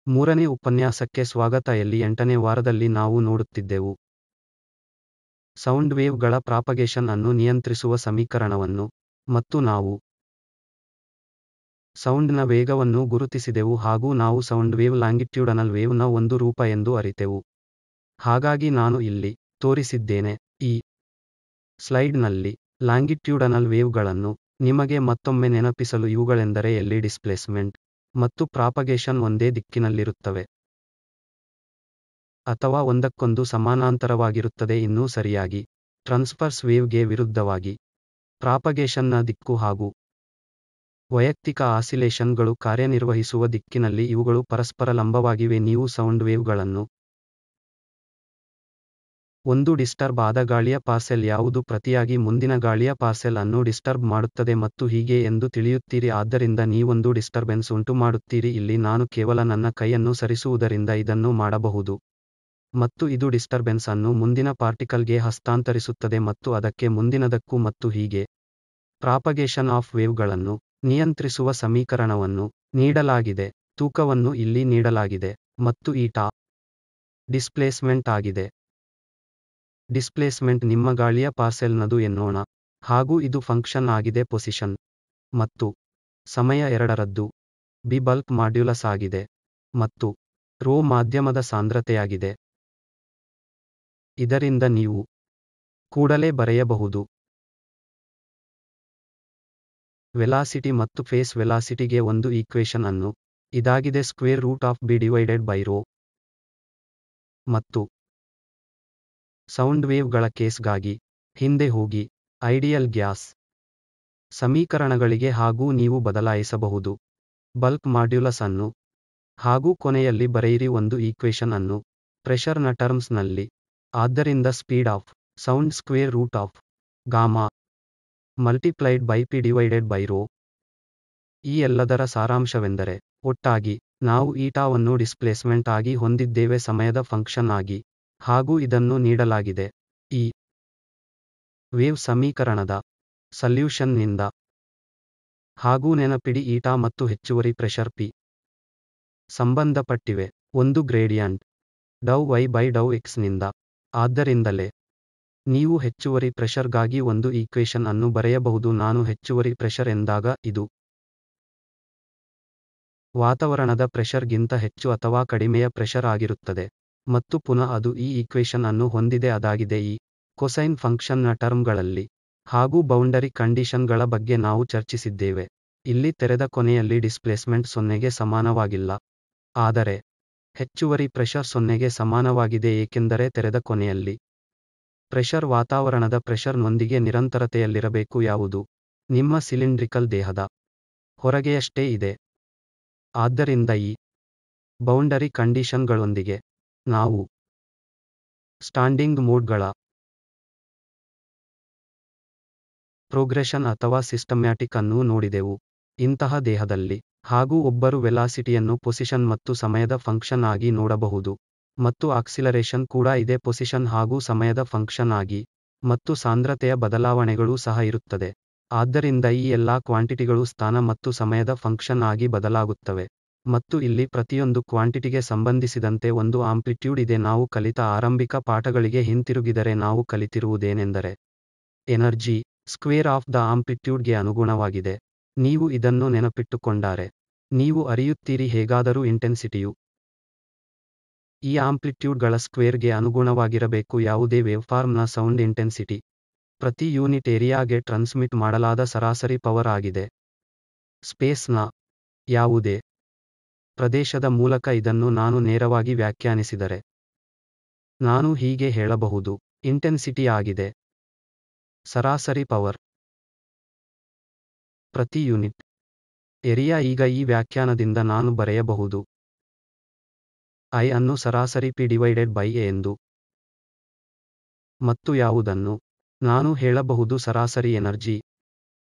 ಮೂರನೇ ಉಪನ್ಯಾಸಕ್ಕೆ ಸ್ವಾಗತ. ಇಲ್ಲಿ 8ನೇ ವಾರದಲ್ಲಿ ನಾವು ನೋಡುತ್ತಿದ್ದೆವು ಸೌಂಡ್ ವೇವ್ ಗಳ ಪ್ರಾಪಗೇಷನ್ ಅನ್ನು ನಿಯಂತ್ರಿಸುವ ಸಮೀಕರಣವನ್ನು, ಮತ್ತು ನಾವು ಸೌಂಡ್ ನ ವೇಗವನ್ನು ಗುರುತಿಸಿದೆವು ಹಾಗೂ ನಾವು ಸೌಂಡ್ ವೇವ್ ಲಾಂಗಿಟ್ಯೂಡನಲ್ ವೇವ್ ನ ಒಂದು ರೂಪ ಎಂದು ಅರಿತೆವು. ಹಾಗಾಗಿ ನಾನು ಇಲ್ಲಿ ತೋರಿಸಿದ್ದೇನೆ. ಈ ಸ್ಲೈಡ್ ನಲ್ಲಿ ಲಾಂಗಿಟ್ಯೂಡನಲ್ ವೇವ್ ಗಳನ್ನು ನಿಮಗೆ ಮತ್ತೊಮ್ಮೆ ನೆನಪಿಸಲು ಇವುಗಳೆಂದರೆ ಎಲ್ಲಿ ಡಿಸ್ಪ್ಲೇಸ್ಮೆಂಟ್ ಮತ್ತು ಪ್ರಾಪಗೇಷನ್ ಒಂದೇ ದಿಕ್ಕಿನಲ್ಲಿರುತ್ತವೆ ಅಥವಾ ಒಂದಕ್ಕೊಂದು ಸಮಾನಾಂತರವಾಗಿರುತ್ತದೆ. ಇನ್ನೂ ಸರಿಯಾಗಿ, ಟ್ರಾನ್ಸ್ವರ್ಸ್ ವೇವ್ ಗೆ ವಿರುದ್ಧವಾಗಿ ಪ್ರಾಪಗೇಷನ್ ನ ದಿಕ್ಕು ಹಾಗೂ ವೈಯಕ್ತಿಕ ಆಸಿಲೇಷನ್ ಗಳು ಕಾರ್ಯನಿರ್ವಹಿಸುವ ದಿಕ್ಕಿನಲ್ಲಿ ಇವುಗಳು ಪರಸ್ಪರ ಲಂಬವಾಗಿವೆ. ನೀವು ಸೌಂಡ್ ವೇವ್ ಗಳನ್ನು ಒಂದು ಡಿಸ್ಟರ್ಬ್ ಆದ ಗಾಳಿಯ ಪಾರ್ಸೆಲ್ ಯಾವುದು ಪ್ರತಿಯಾಗಿ ಮುಂದಿನ ಗಾಳಿಯ ಪಾರ್ಸೆಲ್ ಅನ್ನು ಡಿಸ್ಟರ್ಬ್ ಮಾಡುತ್ತದೆ ಮತ್ತು ಹೀಗೆ ಎಂದು ತಿಳಿಯುತ್ತೀರಿ. ಆದ್ದರಿಂದ ನೀವೊಂದು ಡಿಸ್ಟರ್ಬೆನ್ಸ್ ಉಂಟುಮಾಡುತ್ತೀರಿ. ಇಲ್ಲಿ ನಾನು ಕೇವಲ ನನ್ನ ಕೈಯನ್ನು ಸರಿಸುವುದರಿಂದ ಇದನ್ನು ಮಾಡಬಹುದು ಮತ್ತು ಇದು ಡಿಸ್ಟರ್ಬೆನ್ಸ್ ಅನ್ನು ಮುಂದಿನ ಪಾರ್ಟಿಕಲ್ ಗೆ ಹಸ್ತಾಂತರಿಸುತ್ತದೆ ಮತ್ತು ಅದಕ್ಕೆ ಮುಂದಿನದಕ್ಕೂ ಮತ್ತು ಹೀಗೆ. ಪ್ರಾಪಗೇಷನ್ ಆಫ್ ವೇವ್ ಗಳನ್ನು ನಿಯಂತ್ರಿಸುವ ಸಮೀಕರಣವನ್ನು ನೀಡಲಾಗಿದೆ. ತೂಕವನ್ನು ಇಲ್ಲಿ ನೀಡಲಾಗಿದೆ ಮತ್ತು ಈಟಾ ಡಿಸ್ಪ್ಲೇಸ್ಮೆಂಟ್ ಆಗಿದೆ. ಡಿಸ್ಪ್ಲೇಸ್ಮೆಂಟ್ ನಿಮ್ಮ ಗಾಳಿಯ ಪಾರ್ಸೆಲ್ನದು ಎನ್ನೋಣ ಹಾಗೂ ಇದು ಫಂಕ್ಷನ್ ಆಗಿದೆ ಪೊಸಿಷನ್ ಮತ್ತು ಸಮಯ ಎರಡರದ್ದು. ಬಿ ಬಲ್ಕ್ ಮಾಡ್ಯುಲಸ್ ಆಗಿದೆ ಮತ್ತು ರೋ ಮಾಧ್ಯಮದ ಸಾಂದ್ರತೆಯಾಗಿದೆ. ಇದರಿಂದ ನೀವು ಕೂಡಲೇ ಬರೆಯಬಹುದು ವೆಲಾಸಿಟಿ ಮತ್ತು ಫೇಸ್ ವೆಲಾಸಿಟಿಗೆ ಒಂದು ಈಕ್ವೇಶನ್ ಅನ್ನು. ಇದಾಗಿದೆ square root of b divided by rho. ಮತ್ತು ಸೌಂಡ್ ವೇವ್ ಗಳ ಕೇಸ್ಗಾಗಿ ಹಿಂದೆ ಹೋಗಿ ಐಡಿಯಲ್ ಗ್ಯಾಸ್ ಸಮೀಕರಣಗಳಿಗೆ ಹಾಗೂ ನೀವು ಬದಲಾಯಿಸಬಹುದು ಬಲ್ಕ್ ಮಾಡ್ಯುಲಸ್ ಅನ್ನು ಹಾಗೂ ಕೊನೆಯಲ್ಲಿ ಬರೆಯಿರಿ ಒಂದು ಈಕ್ವೇಶನ್ ಅನ್ನು ಪ್ರೆಷರ್ ನ ಟರ್ಮ್ಸ್ ನಲ್ಲಿ. ಆದ್ದರಿಂದ speed of sound square root of gamma multiplied by p divided by rho. ಈ ಎಲ್ಲದರ ಸಾರಾಂಶವೆಂದರೆ ಒಟ್ಟಾಗಿ ನಾವು ಈಟಾವನ್ನು ಡಿಸ್ಪ್ಲೇಸ್ಮೆಂಟ್ ಆಗಿ ಹೊಂದಿದ್ದೇವೆ ಸಮಯದ ಫಂಕ್ಷನ್ ಆಗಿ ಹಾಗೂ ಇದನ್ನು ನೀಡಲಾಗಿದೆ ಈ ವೇವ್ ಸಮೀಕರಣದ ಸಲ್ಯೂಷನ್ ನಿಂದ. ಹಾಗೂ ನೆನಪಿಡಿ ಈಟಾ ಮತ್ತು ಹೆಚ್ಚುವರಿ ಪ್ರೆಷರ್ ಪಿ ಸಂಬಂಧಪಟ್ಟಿವೆ ಒಂದು ಗ್ರೇಡಿಯಂಟ್ ಡೌ ವೈ ಬೈ ಡೌ ಎಕ್ಸ್ ನಿಂದ. ಆದ್ದರಿಂದಲೇ ನೀವು ಹೆಚ್ಚುವರಿ ಪ್ರೆಷರ್ ಗಾಗಿ ಒಂದು ಈಕ್ವೇಶನ್ ಅನ್ನು ಬರೆಯಬಹುದು. ನಾನು ಹೆಚ್ಚುವರಿ ಪ್ರೆಷರ್ ಎಂದಾಗ ಇದು ವಾತಾವರಣದ ಪ್ರೆಷರ್ ಗಿಂತ ಹೆಚ್ಚು ಅಥವಾ ಕಡಿಮೆಯ ಪ್ರೆಷರ್ ಆಗಿರುತ್ತದೆ ಮತ್ತು ಪುನಃ ಅದು ಈ ಈಕ್ವೇಶನ್ ಅನ್ನು ಹೊಂದಿದೆ. ಅದಾಗಿದೆ ಈ ಕೊಸೈನ್ ಫಂಕ್ಷನ್ ನ ಟರ್ಮ್ಗಳಲ್ಲಿ. ಹಾಗೂ ಬೌಂಡರಿ ಕಂಡೀಷನ್ ಗಳ ಬಗ್ಗೆ ನಾವು ಚರ್ಚಿಸಿದ್ದೇವೆ. ಇಲ್ಲಿ ತೆರೆದ ಕೊನೆಯಲ್ಲಿ ಡಿಸ್ಪ್ಲೇಸ್ಮೆಂಟ್ 0ಗೆ ಸಮಾನವಾಗಿಲ್ಲ, ಆದರೆ ಹೆಚ್ಚುವರಿ ಪ್ರೆಷರ್ 0ಗೆ ಸಮಾನವಾಗಿದೆ ಏಕೆಂದರೆ ತೆರೆದ ಕೊನೆಯಲ್ಲಿ ಪ್ರೆಷರ್ ವಾತಾವರಣದ ಪ್ರೆಷರ್ ನೊಂದಿಗೆ ನಿರಂತರತೆಯಲ್ಲಿರಬೇಕು. ಯಾವುದು ನಿಮ್ಮ ಸಿಲಿಂಡ್ರಿಕಲ್ ದೇಹದ ಹೊರಗೆಯಷ್ಟೇ ಇದೆ. ಆದ್ದರಿಂದ ಈ ಬೌಂಡರಿ ಕಂಡೀಷನ್ ಗಳೊಂದಿಗೆ ನಾವು ಸ್ಟಾಂಡಿಂಗ್ ಮೋಡ್ಗಳ ಪ್ರೋಗ್ರೆಷನ್ ಅಥವಾ ಸಿಸ್ಟಮ್ಯಾಟಿಕ್ ಅನ್ನು ನೋಡಿದೆವು ಇಂತಹ ದೇಹದಲ್ಲಿ. ಹಾಗೂ ಒಬ್ಬರು ವೆಲಾಸಿಟಿಯನ್ನು ಪೊಸಿಷನ್ ಮತ್ತು ಸಮಯದ ಫಂಕ್ಷನ್ ಆಗಿ ನೋಡಬಹುದು ಮತ್ತು ಆಕ್ಸಿಲರೇಷನ್ ಕೂಡ ಇದೆ ಪೊಸಿಷನ್ ಹಾಗೂ ಸಮಯದ ಫಂಕ್ಷನ್ ಆಗಿ ಮತ್ತು ಸಾಂದ್ರತೆಯ ಬದಲಾವಣೆಗಳೂ ಸಹ ಇರುತ್ತದೆ. ಆದ್ದರಿಂದ ಈ ಎಲ್ಲಾ ಕ್ವಾಂಟಿಟಿಗಳು ಸ್ಥಾನ ಮತ್ತು ಸಮಯದ ಫಂಕ್ಷನ್ ಆಗಿ ಬದಲಾಗುತ್ತವೆ ಮತ್ತು ಇಲ್ಲಿ ಪ್ರತಿಯೊಂದು ಕ್ವಾಂಟಿಟಿಗೆ ಸಂಬಂಧಿಸಿದಂತೆ ಒಂದು ಆಂಪ್ಲಿಟ್ಯೂಡ್ ಇದೆ. ನಾವು ಕಲಿತ ಆರಂಭಿಕ ಪಾಠಗಳಿಗೆ ಹಿಂತಿರುಗಿದರೆ ನಾವು ಕಲಿತಿರುವುದೇನೆಂದರೆ energy square of the amplitude ಗೆ ಅನುಗುಣವಾಗಿದೆ. ನೀವು ಇದನ್ನು ನೆನಪಿಟ್ಟುಕೊಂಡಾರೆ ನೀವು ಅರಿಯುತ್ತೀರಿ ಹೇಗಾದರೂ ಇಂಟೆನ್ಸಿಟಿಯು ಈ ಆಂಪ್ಲಿಟ್ಯೂಡ್ ಗಳ ಸ್ಕ್ವೇರ್ ಗೆ ಅನುಗುಣವಾಗಿರಬೇಕು. ಯಾವುದೇ ವೇವ್ಫಾರ್ಮ್ ನ ಸೌಂಡ್ ಇಂಟೆನ್ಸಿಟಿ ಪ್ರತಿ ಯೂನಿಟ್ ಏರಿಯಾಗೆ ಟ್ರಾನ್ಸ್ಮಿಟ್ ಮಾಡಲಾದ ಸರಾಸರಿ ಪವರ್ ಆಗಿದೆ. ಸ್ಪೇಸ್ ನ ಯಾವುದೇ ಪ್ರದೇಶದ ಮೂಲಕ ಇದನ್ನು ನಾನು ನೇರವಾಗಿ ವ್ಯಾಖ್ಯಾನಿಸಿದರೆ ನಾನು ಹೀಗೆ ಹೇಳಬಹುದು ಇಂಟೆನ್ಸಿಟಿ ಆಗಿದೆ ಸರಾಸರಿ ಪವರ್ ಪ್ರತಿ ಯೂನಿಟ್ ಏರಿಯಾ. ಈಗ ಈ ವ್ಯಾಖ್ಯಾನದಿಂದ ನಾನು ಬರೆಯಬಹುದು ಐ ಅನ್ನು ಸರಾಸರಿ ಪಿ ಡಿವೈಡೆಡ್ ಬೈ ಎ ಎಂದು. ಮತ್ತು ಯಾವುದನ್ನು ನಾನು ಹೇಳಬಹುದು ಸರಾಸರಿ ಎನರ್ಜಿ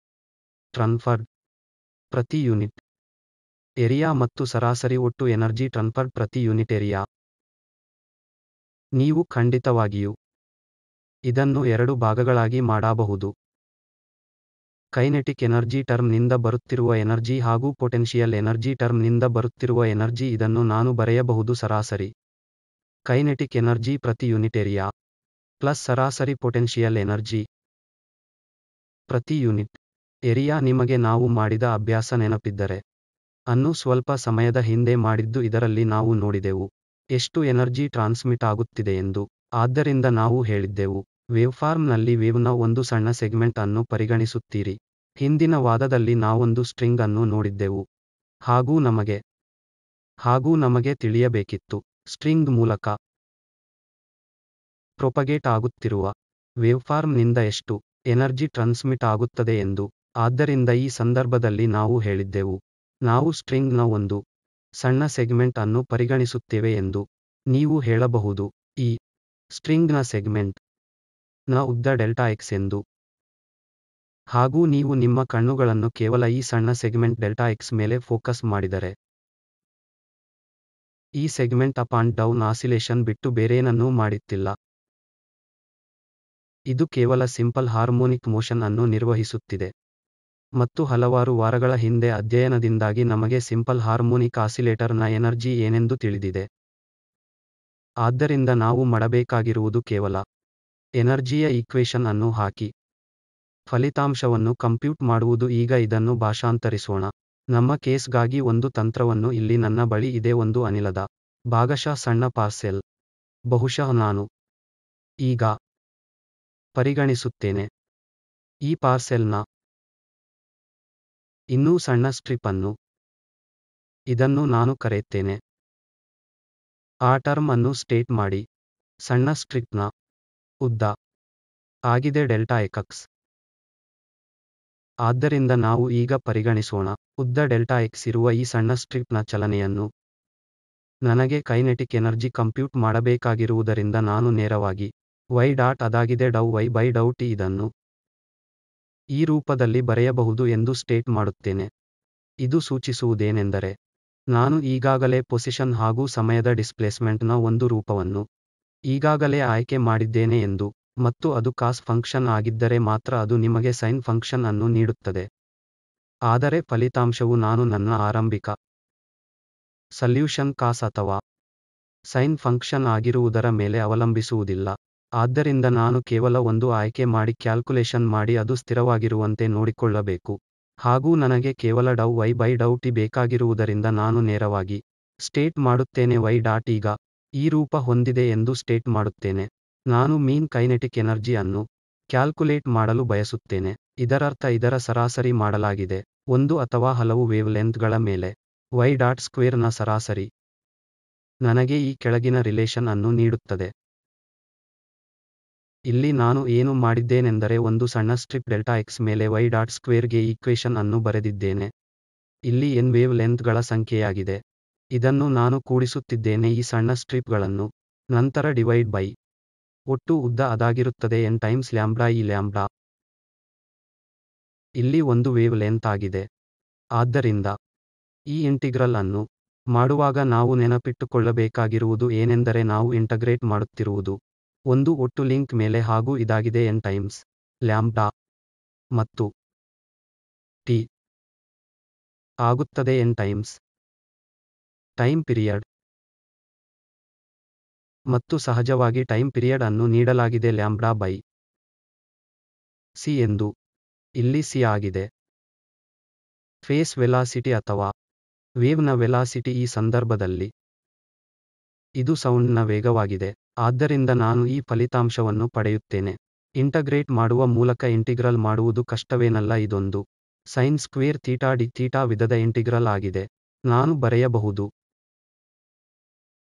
ಟ್ರಾನ್ಸ್ಫರ್ಡ್ ಪ್ರತಿ ಯೂನಿಟ್ ಏರಿಯಾ ಮತ್ತು ಸರಾಸರಿ ಒಟ್ಟು ಎನರ್ಜಿ ಟ್ರಾನ್ಸ್ಫರ್ಡ್ ಪ್ರತಿ ಯೂನಿಟ್ ಏರಿಯಾ. ನೀವು ಖಂಡಿತವಾಗಿಯೂ ಇದನ್ನು ಎರಡು ಭಾಗಗಳಾಗಿ ಮಾಡಬಹುದು. ಕೈನೆಟಿಕ್ ಎನರ್ಜಿ ಟರ್ಮ್ ನಿಂದ ಬರುತ್ತಿರುವ ಎನರ್ಜಿ ಹಾಗೂ ಪೊಟೆನ್ಷಿಯಲ್ ಎನರ್ಜಿ ಟರ್ಮ್ ನಿಂದ ಬರುತ್ತಿರುವ ಎನರ್ಜಿ ಇದನ್ನು ನಾನು ಬರೆಯಬಹುದು ಸರಾಸರಿ ಕೈನೆಟಿಕ್ ಎನರ್ಜಿ ಪ್ರತಿ ಯೂನಿಟ್ ಏರಿಯಾ ಪ್ಲಸ್ ಸರಾಸರಿ ಪೊಟೆನ್ಷಿಯಲ್ ಎನರ್ಜಿ ಪ್ರತಿ ಯೂನಿಟ್ ಏರಿಯಾ. ನಿಮಗೆ ನಾವು ಮಾಡಿದ ಅಭ್ಯಾಸ ನೆನಪಿದ್ದರೆ ಅನ್ನು ಸ್ವಲ್ಪ ಸಮಯದ ಹಿಂದೆ ಮಾಡಿದ್ದು ಇದರಲ್ಲಿ ನಾವು ನೋಡಿದೆವು ಎಷ್ಟು ಎನರ್ಜಿ ಟ್ರಾನ್ಸ್ಮಿಟ್ ಆಗುತ್ತಿದೆ ಎಂದು. ಆದ್ದರಿಂದ ನಾವು ಹೇಳಿದ್ದೆವು ವೇವ್ಫಾರ್ಮ್ನಲ್ಲಿ ವೇವ್ನ ಒಂದು ಸಣ್ಣ ಸೆಗ್ಮೆಂಟ್ ಅನ್ನು ಪರಿಗಣಿಸುತ್ತೀರಿ. ಹಿಂದಿನ ವಾದದಲ್ಲಿ ನಾವೊಂದು ಸ್ಟ್ರಿಂಗ್ ಅನ್ನು ನೋಡಿದ್ದೆವು ಹಾಗೂ ನಮಗೆ ತಿಳಿಯಬೇಕಿತ್ತು ಸ್ಟ್ರಿಂಗ್ ಮೂಲಕ ಪ್ರೊಪಗೇಟ್ ಆಗುತ್ತಿರುವ ವೇವ್ಫಾರ್ಮ್ನಿಂದ ಎಷ್ಟು ಎನರ್ಜಿ ಟ್ರಾನ್ಸ್ಮಿಟ್ ಆಗುತ್ತದೆ ಎಂದು. ಆದ್ದರಿಂದ ಈ ಸಂದರ್ಭದಲ್ಲಿ ನಾವು ಹೇಳಿದ್ದೆವು ನಾವು ಸ್ಟ್ರಿಂಗ್ನ ಒಂದು ಸಣ್ಣ ಸೆಗ್ಮೆಂಟ್ ಅನ್ನು ಪರಿಗಣಿಸುತ್ತೇವೆ ಎಂದು. ನೀವು ಹೇಳಬಹುದು ಈ ಸ್ಟ್ರಿಂಗ್ನ ಸೆಗ್ಮೆಂಟ್ ನ ಉದ್ದ ಡೆಲ್ಟಾ ಎಕ್ಸ್ ಎಂದು. ಹಾಗೂ ನೀವು ನಿಮ್ಮ ಕಣ್ಣುಗಳನ್ನು ಕೇವಲ ಈ ಸಣ್ಣ ಸೆಗ್ಮೆಂಟ್ ಡೆಲ್ಟಾ ಎಕ್ಸ್ ಮೇಲೆ ಫೋಕಸ್ ಮಾಡಿದರೆ ಈ segment up and down oscillation ಬಿಟ್ಟು ಬೇರೇನನ್ನೂ ಮಾಡುತ್ತಿಲ್ಲ. ಇದು ಕೇವಲ ಸಿಂಪಲ್ ಹಾರ್ಮೋನಿಕ್ ಮೋಷನ್ ಅನ್ನು ನಿರ್ವಹಿಸುತ್ತಿದೆ. ಮತ್ತು ಹಲವಾರು ವಾರಗಳ ಹಿಂದೆ ಅಧ್ಯಯನದಿಂದಾಗಿ ನಮಗೆ ಸಿಂಪಲ್ ಹಾರ್ಮೋನಿಕ್ ಆಸಿಲೇಟರ್ ನ ಎನರ್ಜಿ ಏನೆಂದು ತಿಳಿದಿದೆ. ಆದ್ದರಿಂದ ನಾವು ಮಾಡಬೇಕಾಗಿರುವುದು ಕೇವಲ ಎನರ್ಜಿಯ ಈಕ್ವೇಶನ್ ಅನ್ನು ಹಾಕಿ ಫಲಿತಾಂಶವನ್ನು ಕಂಪ್ಯೂಟ್ ಮಾಡುವುದು. ಈಗ ಇದನ್ನು ಭಾಷಾಂತರಿಸೋಣ. ನಮ್ಮ ಕೇಸ್ಗಾಗಿ ಒಂದು ತಂತ್ರವನ್ನು ಇಲ್ಲಿ ನನ್ನ ಬಳಿ ಇದೆ. ಒಂದು ಅನಿಲದ ಭಾಗಶಃ ಸಣ್ಣ ಪಾರ್ಸೆಲ್ ಬಹುಶಃ ನಾನು ಈಗ ಪರಿಗಣಿಸುತ್ತೇನೆ ಈ ಪಾರ್ಸೆಲ್ನ ಇನ್ನೂ ಸಣ್ಣ ಸ್ಟ್ರಿಪ್ ಅನ್ನು. ಇದನ್ನು ನಾನು ಕರೆಯುತ್ತೇನೆ ಆ ಟರ್ಮ್ ಅನ್ನು ಸ್ಟೇಟ್ ಮಾಡಿ ಸಣ್ಣ ಸ್ಟ್ರಿಪ್ನ ಉದ್ದ ಆಗಿದೆ ಡೆಲ್ಟಾ ಎಕ್ಸ್. ಆದ್ದರಿಂದ ನಾವು ಈಗ ಪರಿಗಣಿಸೋಣ ಉದ್ದ ಡೆಲ್ಟಾ ಎಕ್ಸ್ ಇರುವ ಈ ಸಣ್ಣ ಸ್ಟ್ರಿಪ್ನ ಚಲನೆಯನ್ನು. ನನಗೆ ಕೈನೆಟಿಕ್ ಎನರ್ಜಿ ಕಂಪ್ಯೂಟ್ ಮಾಡಬೇಕಾಗಿರುವುದರಿಂದ ನಾನು ನೇರವಾಗಿ y ಡಾಟ್ ಅದಾಗಿದೆ ಡೌ y ಬೈ ಡೌ t ಇದನ್ನು ಈ ರೂಪದಲ್ಲಿ ಬರೆಯಬಹುದು ಎಂದು ಸ್ಟೇಟ್ ಮಾಡುತ್ತೇನೆ. ಇದು ಸೂಚಿಸುವುದೇನೆಂದರೆ ನಾನು ಈಗಾಗಲೇ ಪೊಸಿಷನ್ ಹಾಗೂ ಸಮಯದ ಡಿಸ್ಪ್ಲೇಸ್ಮೆಂಟ್ನ ಒಂದು ರೂಪವನ್ನು ಈಗಾಗಲೇ ಆಯ್ಕೆ ಮಾಡಿದ್ದೇನೆ ಎಂದು. ಮತ್ತು ಅದು ಕಾಸ್ ಫಂಕ್ಷನ್ ಆಗಿದ್ದರೆ ಮಾತ್ರ ಅದು ನಿಮಗೆ ಸೈನ್ ಫಂಕ್ಷನ್ ಅನ್ನು ನೀಡುತ್ತದೆ. ಆದರೆ ಫಲಿತಾಂಶವು ನಾನು ನನ್ನ ಆರಂಭಿಕ ಸಲ್ಯೂಷನ್ ಕಾಸ್ ಅಥವಾ ಸೈನ್ ಫಂಕ್ಷನ್ ಆಗಿರುವುದರ ಮೇಲೆ ಅವಲಂಬಿಸುವುದಿಲ್ಲ. ಆದ್ದರಿಂದ ನಾನು ಕೇವಲ ಒಂದು ಆಯ್ಕೆ ಮಾಡಿ ಕ್ಯಾಲ್ಕುಲೇಷನ್ ಮಾಡಿ ಅದು ಸ್ಥಿರವಾಗಿರುವಂತೆ ನೋಡಿಕೊಳ್ಳಬೇಕು. ಹಾಗೂ ನನಗೆ ಕೇವಲ ಡೌ y ಬೈ ಡೌ t ಬೇಕಾಗಿರುವುದರಿಂದ ನಾನು ನೇರವಾಗಿ ಸ್ಟೇಟ್ ಮಾಡುತ್ತೇನೆ y ಡಾಟ್ ಈಗ ಈ ರೂಪ ಹೊಂದಿದೆ ಎಂದು ಸ್ಟೇಟ್ ಮಾಡುತ್ತೇನೆ. ನಾನು ಮೀನ್ ಕೈನೆಟಿಕ್ ಎನರ್ಜಿ ಅನ್ನು ಕ್ಯಾಲ್ಕುಲೇಟ್ ಮಾಡಲು ಬಯಸುತ್ತೇನೆ. ಇದರರ್ಥ ಇದರ ಸರಾಸರಿ ಮಾಡಲಾಗಿದೆ ಒಂದು ಅಥವಾ ಹಲವು ವೇವ್ಲೆಂತ್ಗಳ ಮೇಲೆ y ಡಾಟ್ ಸ್ಕ್ವೇರ್ನ ಸರಾಸರಿ ನನಗೆ ಈ ಕೆಳಗಿನ ರಿಲೇಶನ್ ಅನ್ನು ನೀಡುತ್ತದೆ. ಇಲ್ಲಿ ನಾನು ಏನು ಮಾಡಿದ್ದೇನೆಂದರೆ ಒಂದು ಸಣ್ಣ ಸ್ಟ್ರಿಪ್ ಡೆಲ್ಟಾ ಎಕ್ಸ್ ಮೇಲೆ y ಡಾಟ್ ಸ್ಕ್ವೇರ್ಗೆ ಈಕ್ವೇಶನ್ ಅನ್ನು ಬರೆದಿದ್ದೇನೆ. ಇಲ್ಲಿ n ವೇವ್ ಲೆಂತ್ಗಳ ಸಂಖ್ಯೆಯಾಗಿದೆ. ಇದನ್ನು ನಾನು ಕೂಡಿಸುತ್ತಿದ್ದೇನೆ ಈ ಸಣ್ಣ ಸ್ಟ್ರಿಪ್ಗಳನ್ನು. ನಂತರ ಡಿವೈಡ್ ಬೈ ಒಟ್ಟು ಉದ್ದ ಅದಾಗಿರುತ್ತದೆ n ಟೈಮ್ಸ್ ಲ್ಯಾಂಬ್ಡಾ. ಈ ಲ್ಯಾಂಬ್ಡಾ ಇಲ್ಲಿ ಒಂದು ವೇವ್ ಲೆಂತ್ ಆಗಿದೆ. ಆದ್ದರಿಂದ ಈ ಇಂಟಿಗ್ರಲ್ ಅನ್ನು ಮಾಡುವಾಗ ನಾವು ನೆನಪಿಟ್ಟುಕೊಳ್ಳಬೇಕಾಗಿರುವುದು ಏನೆಂದರೆ ನಾವು ಇಂಟಗ್ರೇಟ್ ಮಾಡುತ್ತಿರುವುದು ಒಂದು ಒಟ್ಟು ಲಿಂಕ್ ಮೇಲೆ ಹಾಗೂ ಇದಾಗಿದೆ n ಟೈಮ್ಸ್ ಲ್ಯಾಂಬ್ಡಾ ಮತ್ತು t ಆಗುತ್ತದೆ n ಟೈಮ್ಸ್ ಟೈಮ್ ಪಿರಿಯಡ್. ಮತ್ತು ಸಹಜವಾಗಿ ಟೈಮ್ ಪಿರಿಯಡ್ ಅನ್ನು ನೀಡಲಾಗಿದೆ ಲ್ಯಾಂಬ್ಡಾ ಬೈ ಸಿ ಎಂದು. ಇಲ್ಲಿ ಸಿ ಆಗಿದೆ ಫೇಸ್ ವೆಲಾಸಿಟಿ ಅಥವಾ ವೇವ್ನ ವೆಲಾಸಿಟಿ. ಈ ಸಂದರ್ಭದಲ್ಲಿ ಇದು ಸೌಂಡ್ನ ವೇಗವಾಗಿದೆ. ಆದ್ದರಿಂದ ನಾನು ಈ ಫಲಿತಾಂಶವನ್ನು ಪಡೆಯುತ್ತೇನೆ. ಇಂಟಗ್ರೇಟ್ ಮಾಡುವ ಮೂಲಕ ಇಂಟಿಗ್ರಲ್ ಮಾಡುವುದು ಕಷ್ಟವೇನಲ್ಲ. ಇದೊಂದು sine square theta D theta ವಿಧದ ಇಂಟಿಗ್ರಲ್ ಆಗಿದೆ. ನಾನು ಬರೆಯಬಹುದು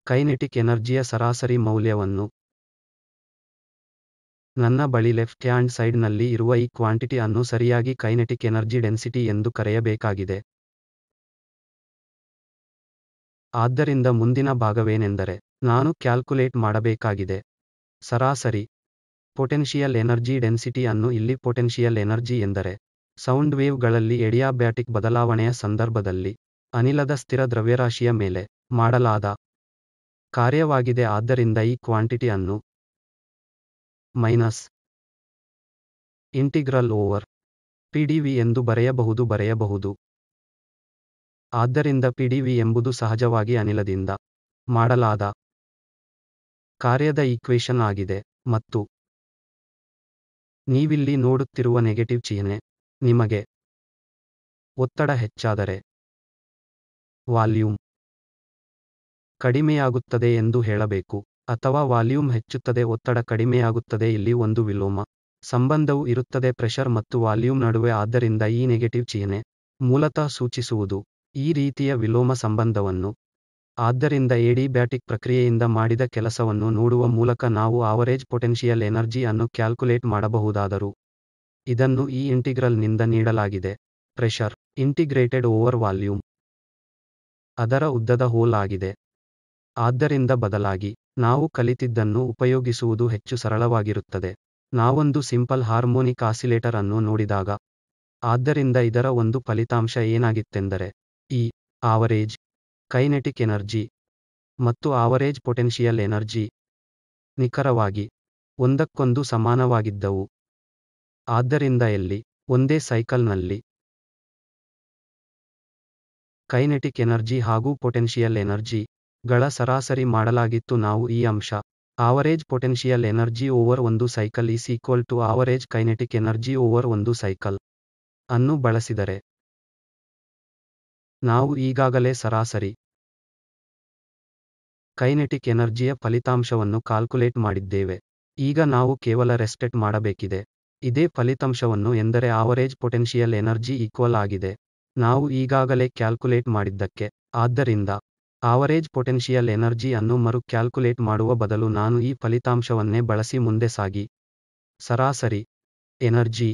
ಕೈನೆಟಿಕ್ ಎನರ್ಜಿಯ ಸರಾಸರಿ ಮೌಲ್ಯವನ್ನು. ನನ್ನ ಬಳಿ ಲೆಫ್ಟ್ ಹ್ಯಾಂಡ್ ಸೈಡ್ನಲ್ಲಿ ಇರುವ ಈ ಕ್ವಾಂಟಿಟಿ ಅನ್ನು ಸರಿಯಾಗಿ ಕೈನೆಟಿಕ್ ಎನರ್ಜಿ ಡೆನ್ಸಿಟಿ ಎಂದು ಕರೆಯಬೇಕಾಗಿದೆ. ಆದ್ದರಿಂದ ಮುಂದಿನ ಭಾಗವೇನೆಂದರೆ ನಾನು ಕ್ಯಾಲ್ಕುಲೇಟ್ ಮಾಡಬೇಕಾಗಿದೆ ಸರಾಸರಿ ಪೊಟೆನ್ಷಿಯಲ್ ಎನರ್ಜಿ ಡೆನ್ಸಿಟಿ ಅನ್ನು. ಇಲ್ಲಿ ಪೊಟೆನ್ಷಿಯಲ್ ಎನರ್ಜಿ ಎಂದರೆ ಸೌಂಡ್ ವೇವ್ಗಳಲ್ಲಿ ಎಡಿಯಾಬ್ಯಾಟಿಕ್ ಬದಲಾವಣೆಯ ಸಂದರ್ಭದಲ್ಲಿ ಅನಿಲದ ಸ್ಥಿರ ದ್ರವ್ಯರಾಶಿಯ ಮೇಲೆ ಮಾಡಲಾದ ಕಾರ್ಯವಾಗಿದೆ. ಆದ್ದರಿಂದ ಈ ಕ್ವಾಂಟಿಟಿ ಅನ್ನು ಮೈನಸ್ ಇಂಟಿಗ್ರಲ್ ಓವರ್ ಪಿಡಿವಿ ಎಂದು ಬರೆಯಬಹುದು. ಆದ್ದರಿಂದ ಪಿಡಿವಿ ಎಂಬುದು ಸಹಜವಾಗಿ ಅನಿಲದಿಂದ ಮಾಡಲಾದ ಕಾರ್ಯದ ಈಕ್ವೇಶನ್ ಆಗಿದೆ, ಮತ್ತು ನೀವಿಲ್ಲಿ ನೋಡುತ್ತಿರುವ ನೆಗೆಟಿವ್ ಚಿಹ್ನೆ ನಿಮಗೆ ಒತ್ತಡ ಹೆಚ್ಚಾದರೆ ವಾಲ್ಯೂಮ್ ಕಡಿಮೆಯಾಗುತ್ತದೆ ಎಂದು ಹೇಳಬೇಕು, ಅಥವಾ ವಾಲ್ಯೂಮ್ ಹೆಚ್ಚುತ್ತದೆ ಒತ್ತಡ ಕಡಿಮೆಯಾಗುತ್ತದೆ. ಇಲ್ಲಿ ಒಂದು ವಿಲೋಮ ಸಂಬಂಧವು ಇರುತ್ತದೆ ಪ್ರೆಷರ್ ಮತ್ತು ವಾಲ್ಯೂಮ್ ನಡುವೆ. ಆದ್ದರಿಂದ ಈ ನೆಗೆಟಿವ್ ಚಿಹ್ನೆ ಮೂಲತಃ ಸೂಚಿಸುವುದು ಈ ರೀತಿಯ ವಿಲೋಮ ಸಂಬಂಧವನ್ನು. ಆದ್ದರಿಂದ ಅಡಿಯಾಬ್ಯಾಟಿಕ್ ಪ್ರಕ್ರಿಯೆಯಿಂದ ಮಾಡಿದ ಕೆಲಸವನ್ನು ನೋಡುವ ಮೂಲಕ ನಾವು ಆವರೇಜ್ ಪೊಟೆನ್ಷಿಯಲ್ ಎನರ್ಜಿ ಅನ್ನು ಕ್ಯಾಲ್ಕುಲೇಟ್ ಮಾಡಬಹುದಾದರೂ ಇದನ್ನು ಈ ಇಂಟಿಗ್ರಲ್ ನಿಂದ ನೀಡಲಾಗಿದೆ. ಪ್ರೆಷರ್ ಇಂಟಿಗ್ರೇಟೆಡ್ ಓವರ್ ವಾಲ್ಯೂಮ್ ಅದರ ಉದ್ದದ ಹೋಲ್ ಆಗಿದೆ. ಆದ್ದರಿಂದ ಬದಲಾಗಿ ನಾವು ಕಲಿತಿದ್ದನ್ನು ಉಪಯೋಗಿಸುವುದು ಹೆಚ್ಚು ಸರಳವಾಗಿರುತ್ತದೆ. ನಾವೊಂದು ಸಿಂಪಲ್ ಹಾರ್ಮೋನಿಕ್ ಆಸಿಲೇಟರ್ ಅನ್ನು ನೋಡಿದಾಗ, ಆದ್ದರಿಂದ ಇದರ ಒಂದು ಫಲಿತಾಂಶ ಏನಾಗಿತ್ತೆಂದರೆ ಈ ಆವರೇಜ್ ಕೈನೆಟಿಕ್ ಎನರ್ಜಿ ಮತ್ತು ಆವರೇಜ್ ಪೊಟೆನ್ಷಿಯಲ್ ಎನರ್ಜಿ ನಿಖರವಾಗಿ ಒಂದಕ್ಕೊಂದು ಸಮಾನವಾಗಿದ್ದವು. ಆದ್ದರಿಂದ ಎಲ್ಲಿ ಒಂದೇ ಸೈಕಲ್ನಲ್ಲಿ ಕೈನೆಟಿಕ್ ಎನರ್ಜಿ ಹಾಗೂ ಪೊಟೆನ್ಷಿಯಲ್ ಎನರ್ಜಿ ಗಳ ಸರಾಸರಿ ಮಾಡಲಾಗಿತ್ತು. ನಾವು ಈ ಅಂಶ ಆವರೇಜ್ ಪೊಟೆನ್ಷಿಯಲ್ ಎನರ್ಜಿ ಓವರ್ ಒಂದು cycle is equal to average kinetic energy over ಒಂದು ಸೈಕಲ್ ಅನ್ನು ಬಳಸಿದರೆ ನಾವು ಈಗಾಗಲೇ ಸರಾಸರಿ ಕೈನೆಟಿಕ್ ಎನರ್ಜಿಯ ಫಲಿತಾಂಶವನ್ನು ಕಾಲ್ಕುಲೇಟ್ ಮಾಡಿದ್ದೇವೆ. ಈಗ ನಾವು ಕೇವಲ ರೆಸ್ಟೆಟ್ ಮಾಡಬೇಕಿದೆ ಇದೇ ಫಲಿತಾಂಶವನ್ನು, ಎಂದರೆ ಆವರೇಜ್ ಪೊಟೆನ್ಷಿಯಲ್ ಎನರ್ಜಿ ಈಕ್ವಲ್ ಆಗಿದೆ ನಾವು ಈಗಾಗಲೇ ಕ್ಯಾಲ್ಕುಲೇಟ್ ಮಾಡಿದ್ದಕ್ಕೆ. ಆದ್ದರಿಂದ ಆವರೇಜ್ ಪೊಟೆನ್ಷಿಯಲ್ ಎನರ್ಜಿ ಅನ್ನು ಮರು ಕ್ಯಾಲ್ಕುಲೇಟ್ ಮಾಡುವ ಬದಲು ನಾನು ಈ ಫಲಿತಾಂಶವನ್ನೇ ಬಳಸಿ ಮುಂದೆ ಸಾಗಿ ಸರಾಸರಿ ಎನರ್ಜಿ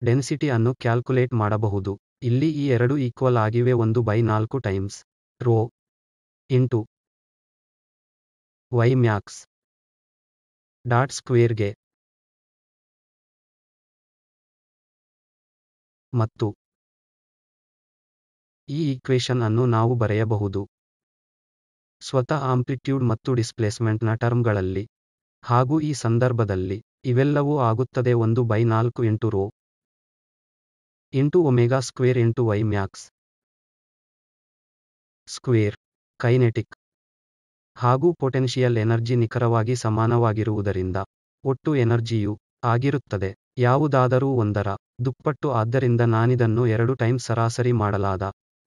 ಡೆನ್ಸಿಟಿ ಅನ್ನು ಕ್ಯಾಲ್ಕುಲೇಟ್ ಮಾಡಬಹುದು. ಇಲ್ಲಿ ಈ ಎರಡು ಈಕ್ವಲ್ ಆಗಿವೆ 1/4 times rho into y max dot ಸ್ಕ್ವೇರ್ಗೆ, ಮತ್ತು ಈ ಈಕ್ವೇಶನ್ ಅನ್ನು ನಾವು ಬರೆಯಬಹುದು ಸ್ವತಃ ಆಂಪ್ಲಿಟ್ಯೂಡ್ ಮತ್ತು ಡಿಸ್ಪ್ಲೇಸ್ಮೆಂಟ್ನ ಟರ್ಮ್ಗಳಲ್ಲಿ, ಹಾಗೂ ಈ ಸಂದರ್ಭದಲ್ಲಿ ಇವೆಲ್ಲವೂ ಆಗುತ್ತದೆ 1/4 into rho into omega square into y max square. Kinetic ಹಾಗೂ ಪೊಟೆನ್ಷಿಯಲ್ ಎನರ್ಜಿ ನಿಖರವಾಗಿ ಸಮಾನವಾಗಿರುವುದರಿಂದ ಒಟ್ಟು ಎನರ್ಜಿಯು ಆಗಿರುತ್ತದೆ ಯಾವುದಾದರೂ ಒಂದರ ದುಪ್ಪಟ್ಟು. ಆದ್ದರಿಂದ ನಾನಿದನ್ನು 2 ಟೈಮ್ಸ್ ಸರಾಸರಿ ಮಾಡಲಾದ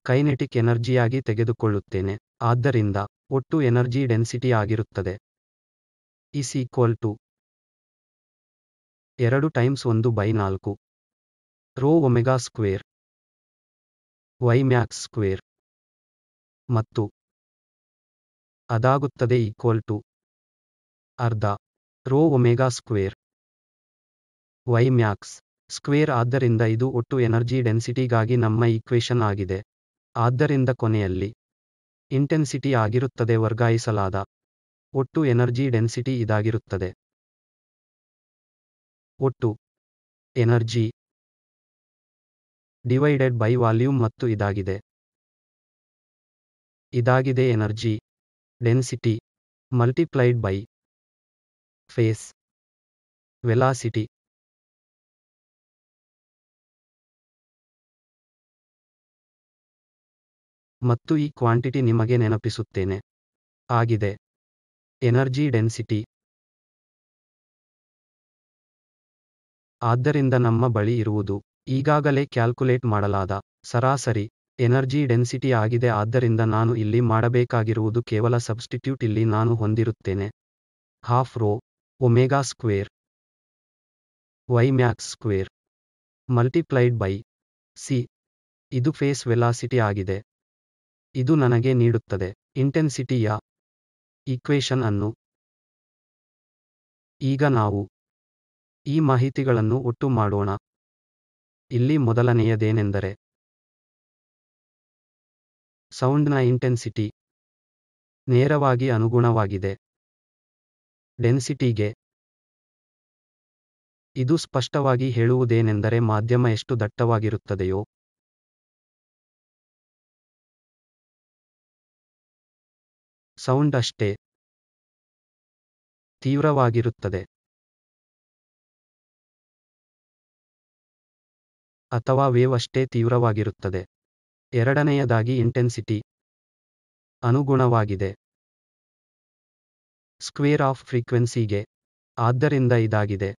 ಕೈನೆಟಿಕ್ ಎನರ್ಜಿಯಾಗಿ ತೆಗೆದುಕೊಳ್ಳುತ್ತೇನೆ. ಆದ್ದರಿಂದ ಒಟ್ಟು ಎನರ್ಜಿ ಡೆನ್ಸಿಟಿ ಆಗಿರುತ್ತದೆ is equal to 2 times 1/4 rho omega square y max square, ಮತ್ತು ಅದಾಗುತ್ತದೆ ಈಕ್ವಲ್ ಟು ಅರ್ಧ rho omega square y max square. ಆದ್ದರಿಂದ ಇದು ಒಟ್ಟು ಎನರ್ಜಿ ಡೆನ್ಸಿಟಿಗಾಗಿ ನಮ್ಮ ಈಕ್ವೇಶನ್ ಆಗಿದೆ. ಆದ್ದರಿಂದ ಕೊನೆಯಲ್ಲಿ ಇಂಟೆನ್ಸಿಟಿ ಆಗಿರುತ್ತದೆ ವರ್ಗಾಯಿಸಲಾದ ಒಟ್ಟು ಎನರ್ಜಿ ಡೆನ್ಸಿಟಿ ಇದಾಗಿರುತ್ತದೆ. ಒಟ್ಟು ಎನರ್ಜಿ ಡಿವೈಡೆಡ್ ಬೈ ವಾಲ್ಯೂಮ್, ಮತ್ತು ಇದಾಗಿದೆ energy density multiplied by phase velocity. ಮತ್ತು ಈ ಕ್ವಾಂಟಿಟಿ ನಿಮಗೆ ನೆನಪಿಸುತ್ತೇನೆ ಆಗಿದೆ ಎನರ್ಜಿ ಡೆನ್ಸಿಟಿ. ಆದ್ದರಿಂದ ನಮ್ಮ ಬಳಿ ಇರುವುದು ಈಗಾಗಲೇ ಕ್ಯಾಲ್ಕುಲೇಟ್ ಮಾಡಲಾದ ಸರಾಸರಿ ಎನರ್ಜಿ ಡೆನ್ಸಿಟಿ ಆಗಿದೆ. ಆದ್ದರಿಂದ ನಾನು ಇಲ್ಲಿ ಮಾಡಬೇಕಾಗಿರುವುದು ಕೇವಲ ಸಬ್ಸ್ಟಿಟ್ಯೂಟ್. ಇಲ್ಲಿ ನಾನು ಹೊಂದಿರುತ್ತೇನೆ half rho omega square y max square multiplied by c. ಇದು ಫೇಸ್ ವೆಲಾಸಿಟಿ ಆಗಿದೆ. ಇದು ನನಗೆ ನೀಡುತ್ತದೆ ಇಂಟೆನ್ಸಿಟಿಯ ಈಕ್ವೇಶನ್ ಅನ್ನು. ಈಗ ನಾವು ಈ ಮಾಹಿತಿಗಳನ್ನು ಒಟ್ಟು ಮಾಡೋಣ. ಇಲ್ಲಿ ಮೊದಲನೆಯದೇನೆಂದರೆ ಸೌಂಡ್ನ ಇಂಟೆನ್ಸಿಟಿ ನೇರವಾಗಿ ಅನುಗುಣವಾಗಿದೆ ಡೆನ್ಸಿಟಿಗೆ. ಇದು ಸ್ಪಷ್ಟವಾಗಿ ಹೇಳುವುದೇನೆಂದರೆ ಮಾಧ್ಯಮ ಎಷ್ಟು ದಟ್ಟವಾಗಿರುತ್ತದೆಯೋ ಸೌಂಡ್ ಅಷ್ಟೇ ತೀವ್ರವಾಗಿರುತ್ತದೆ. ಅಥವಾ ವೇವ್ ಅಷ್ಟೇ ತೀವ್ರವಾಗಿರುತ್ತದೆ. ಎರಡನೆಯದಾಗಿ ಇಂಟೆನ್ಸಿಟಿ ಅನುಗುಣವಾಗಿದೆ ಸ್ಕ್ವೇರ್ ಆಫ್ ಫ್ರೀಕ್ವೆನ್ಸಿಗೆ. ಆದ್ದರಿಂದ ಇದಾಗಿದೆ.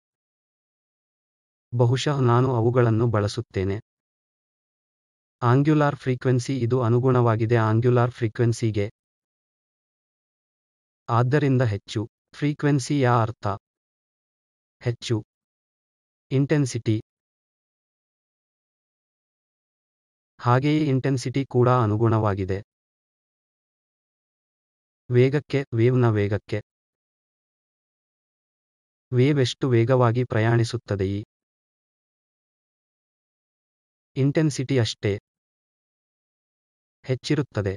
ಬಹುಶಃ ನಾನು ಅವುಗಳನ್ನು ಬಳಸುತ್ತೇನೆ. ಆಂಗ್ಯುಲಾರ್ ಫ್ರೀಕ್ವೆನ್ಸಿ ಇದು ಅನುಗುಣವಾಗಿದೆ ಆಂಗ್ಯುಲಾರ್ ಫ್ರೀಕ್ವೆನ್ಸಿಗೆ. ಆದ್ದರಿಂದ ಹೆಚ್ಚು ಫ್ರೀಕ್ವೆನ್ಸಿಯ ಅರ್ಥ ಹೆಚ್ಚು ಇಂಟೆನ್ಸಿಟಿ. ಹಾಗೆಯೇ ಇಂಟೆನ್ಸಿಟಿ ಕೂಡ ಅನುಗುಣವಾಗಿದೆ ವೇಗಕ್ಕೆ, ವೇವ್ನ ವೇಗಕ್ಕೆ. ವೇವ್ ಎಷ್ಟು ವೇಗವಾಗಿ ಪ್ರಯಾಣಿಸುತ್ತದೆ ಈ ಇಂಟೆನ್ಸಿಟಿ ಅಷ್ಟೇ ಹೆಚ್ಚಿರುತ್ತದೆ.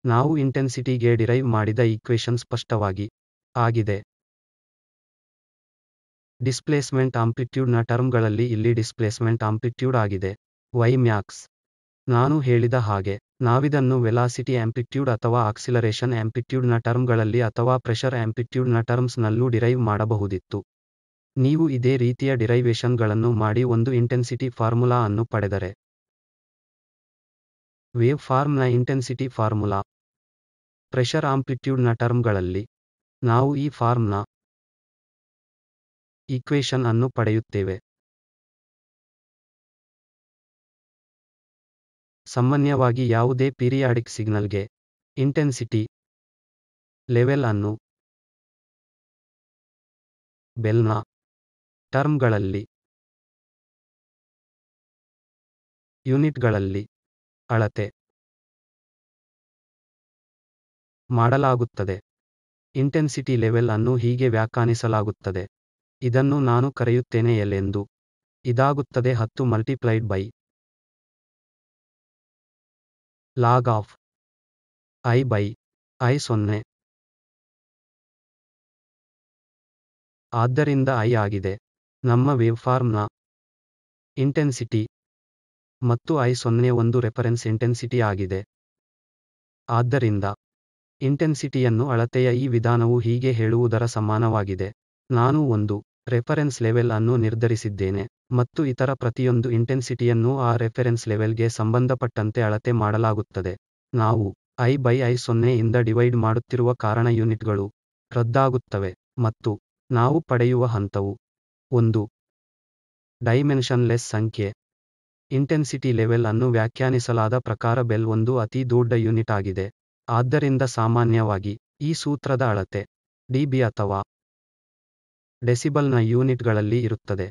ನಾವು ಇಂಟೆನ್ಸಿಟಿಗೆ ಡಿರೈವ್ ಮಾಡಿದ ಈಕ್ವೇಶನ್ ಸ್ಪಷ್ಟವಾಗಿ ಆಗಿದೆ. ಡಿಸ್ಪ್ಲೇಸ್ಮೆಂಟ್ ಆಂಪ್ಲಿಟ್ಯೂಡ್ನ ಟರ್ಮ್ಗಳಲ್ಲಿ ಇಲ್ಲಿ ಡಿಸ್ಪ್ಲೇಸ್ಮೆಂಟ್ ಆಂಪ್ಲಿಟ್ಯೂಡ್ ಆಗಿದೆ Ymax. ನಾನು ಹೇಳಿದ ಹಾಗೆ ನಾವಿದನ್ನು ವೆಲಾಸಿಟಿ ಆಂಪ್ಲಿಟ್ಯೂಡ್ ಅಥವಾ ಆಕ್ಸಿಲರೇಷನ್ ಆಂಪ್ಲಿಟ್ಯೂಡ್ನ ಟರ್ಮ್ಗಳಲ್ಲಿ ಅಥವಾ ಪ್ರೆಷರ್ ಆಂಪ್ಲಿಟ್ಯೂಡ್ನ ಟರ್ಮ್ಸ್ನಲ್ಲೂ ಡಿರೈವ್ ಮಾಡಬಹುದಿತ್ತು. ನೀವು ಇದೇ ರೀತಿಯ ಡಿರೈವೇಶನ್ಗಳನ್ನು ಮಾಡಿ ಒಂದು ಇಂಟೆನ್ಸಿಟಿ ಫಾರ್ಮುಲಾ ಅನ್ನು ಪಡೆದರೆ ವೇವ್ ಫಾರ್ಮ್ನ ಇಂಟೆನ್ಸಿಟಿ ಫಾರ್ಮುಲಾ ಪ್ರೆಷರ್ ಆಂಪ್ಲಿಟ್ಯೂಡ್ನ ಟರ್ಮ್ಗಳಲ್ಲಿ ನಾವು ಈ ಫಾರ್ಮ್ನ ಈಕ್ವೇಶನ್ ಅನ್ನು ಪಡೆಯುತ್ತೇವೆ. ಸಾಮಾನ್ಯವಾಗಿ ಯಾವುದೇ ಪೀರಿಯಾಡಿಕ್ ಸಿಗ್ನಲ್ಗೆ ಇಂಟೆನ್ಸಿಟಿ ಲೆವೆಲ್ ಅನ್ನು ಬೆಲ್ನ ಟರ್ಮ್ಗಳಲ್ಲಿ ಯೂನಿಟ್ಗಳಲ್ಲಿ ಅಳತೆ ಮಾಡಲಾಗುತ್ತದೆ. ಇಂಟೆನ್ಸಿಟಿ ಲೆವೆಲ್ ಅನ್ನು ಹೀಗೆ ವ್ಯಾಖ್ಯಾನಿಸಲಾಗುತ್ತದೆ. ಇದನ್ನು ನಾನು ಕರೆಯುತ್ತೇನೆ L ಎಂದು. ಇದಾಗುತ್ತದೆ 10 multiplied by log of I by I 0. ಆದ್ದರಿಂದ I ಆಗಿದೆ ನಮ್ಮ ವೇವ್ಫಾರ್ಮ್ನ ಇಂಟೆನ್ಸಿಟಿ ಮತ್ತು I 0 ಒಂದು ರೆಫರೆನ್ಸ್ ಇಂಟೆನ್ಸಿಟಿ ಆಗಿದೆ. ಆದ್ದರಿಂದ ಇಂಟೆನ್ಸಿಟಿಯನ್ನು ಅಳತೆಯ ಈ ವಿಧಾನವು ಹೀಗೆ ಹೇಳುವುದರ ಸಮಾನವಾಗಿದೆ. ನಾನು ಒಂದು ರೆಫರೆನ್ಸ್ ಲೆವೆಲ್ ಅನ್ನು ನಿರ್ಧರಿಸಿದ್ದೇನೆ ಮತ್ತು ಇತರ ಪ್ರತಿಯೊಂದು ಇಂಟೆನ್ಸಿಟಿಯನ್ನೂ ಆ ರೆಫರೆನ್ಸ್ ಲೆವೆಲ್ಗೆ ಸಂಬಂಧಪಟ್ಟಂತೆ ಅಳತೆ ಮಾಡಲಾಗುತ್ತದೆ. ನಾವು I ಬೈ I 0 ಇಂದ ಡಿವೈಡ್ ಮಾಡುತ್ತಿರುವ ಕಾರಣ ಯೂನಿಟ್ಗಳು ರದ್ದಾಗುತ್ತವೆ ಮತ್ತು ನಾವು ಪಡೆಯುವ ಹಂತವು ಒಂದು ಡೈಮೆನ್ಷನ್ಲೆಸ್ ಸಂಖ್ಯೆ. ಇಂಟೆನ್ಸಿಟಿ ಲೆವೆಲ್ ಅನ್ನು ವ್ಯಾಖ್ಯಾನಿಸಲಾದ ಪ್ರಕಾರ ಬೆಲ್ ಒಂದು ಅತಿ ದೊಡ್ಡ ಯೂನಿಟ್ ಆಗಿದೆ. ಆದ್ದರಿಂದ ಸಾಮಾನ್ಯವಾಗಿ ಈ ಸೂತ್ರದ ಅಳತೆ dB ಅಥವಾ ಡೆಸಿಬಲ್ನ ಯೂನಿಟ್ಗಳಲ್ಲಿ ಇರುತ್ತದೆ.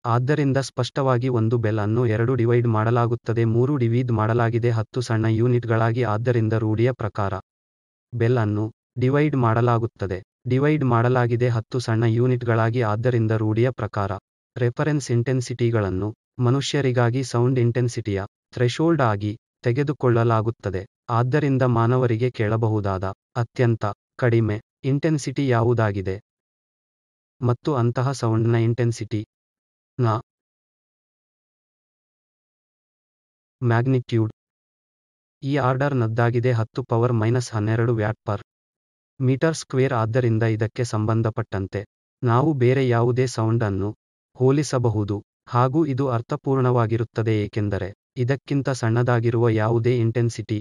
ಆದ್ದರಿಂದ ಸ್ಪಷ್ಟವಾಗಿ ಒಂದು ಬೆಲ್ ಅನ್ನು 2 ಡಿವೈಡ್ ಮಾಡಲಾಗುತ್ತದೆ 3 ಡಿವೈಡ್ ಮಾಡಲಾಗಿದೆ 10 ಸಣ್ಣ ಯೂನಿಟ್ಗಳಾಗಿ. ಆದ್ದರಿಂದ ರೂಢಿಯ ಪ್ರಕಾರ ಬೆಲ್ ಅನ್ನು ಡಿವೈಡ್ ಮಾಡಲಾಗುತ್ತದೆ ಡಿವೈಡ್ ಮಾಡಲಾಗಿದೆ 10 ಸಣ್ಣ ಯೂನಿಟ್ಗಳಾಗಿ. ಆದ್ದರಿಂದ ರೂಢಿಯ ಪ್ರಕಾರ ರೆಫರೆನ್ಸ್ ಇಂಟೆನ್ಸಿಟಿಗಳನ್ನು ಮನುಷ್ಯರಿಗಾಗಿ ಸೌಂಡ್ ಇಂಟೆನ್ಸಿಟಿಯ ಥ್ರೆಶೋಲ್ಡ್ ಆಗಿ ತೆಗೆದುಕೊಳ್ಳಲಾಗುತ್ತದೆ. ಆದ್ದರಿಂದ ಮಾನವರಿಗೆ ಕೇಳಬಹುದಾದ ಅತ್ಯಂತ ಕಡಿಮೆ ಇಂಟೆನ್ಸಿಟಿ ಯಾವುದಾಗಿದೆ ಮತ್ತು ಅಂತಹ ಸೌಂಡ್ನ ಇಂಟೆನ್ಸಿಟಿ ನ ಮ್ಯಾಗ್ನಿಟ್ಯೂಡ್ ಈ ಆರ್ಡರ್ ನದ್ದಾಗಿದೆ 10⁻12 ವ್ಯಾಟ್ ಪರ್ ಮೀಟರ್ ಸ್ಕ್ವೇರ್. ಆದ್ದರಿಂದ ಇದಕ್ಕೆ ಸಂಬಂಧಪಟ್ಟಂತೆ ನಾವು ಬೇರೆ ಯಾವುದೇ ಸೌಂಡ್ ಅನ್ನು ಹೋಲಿಸಬಹುದು ಹಾಗೂ ಇದು ಅರ್ಥಪೂರ್ಣವಾಗಿರುತ್ತದೆ ಏಕೆಂದರೆ ಇದಕ್ಕಿಂತ ಸಣ್ಣದಾಗಿರುವ ಯಾವುದೇ ಇಂಟೆನ್ಸಿಟಿ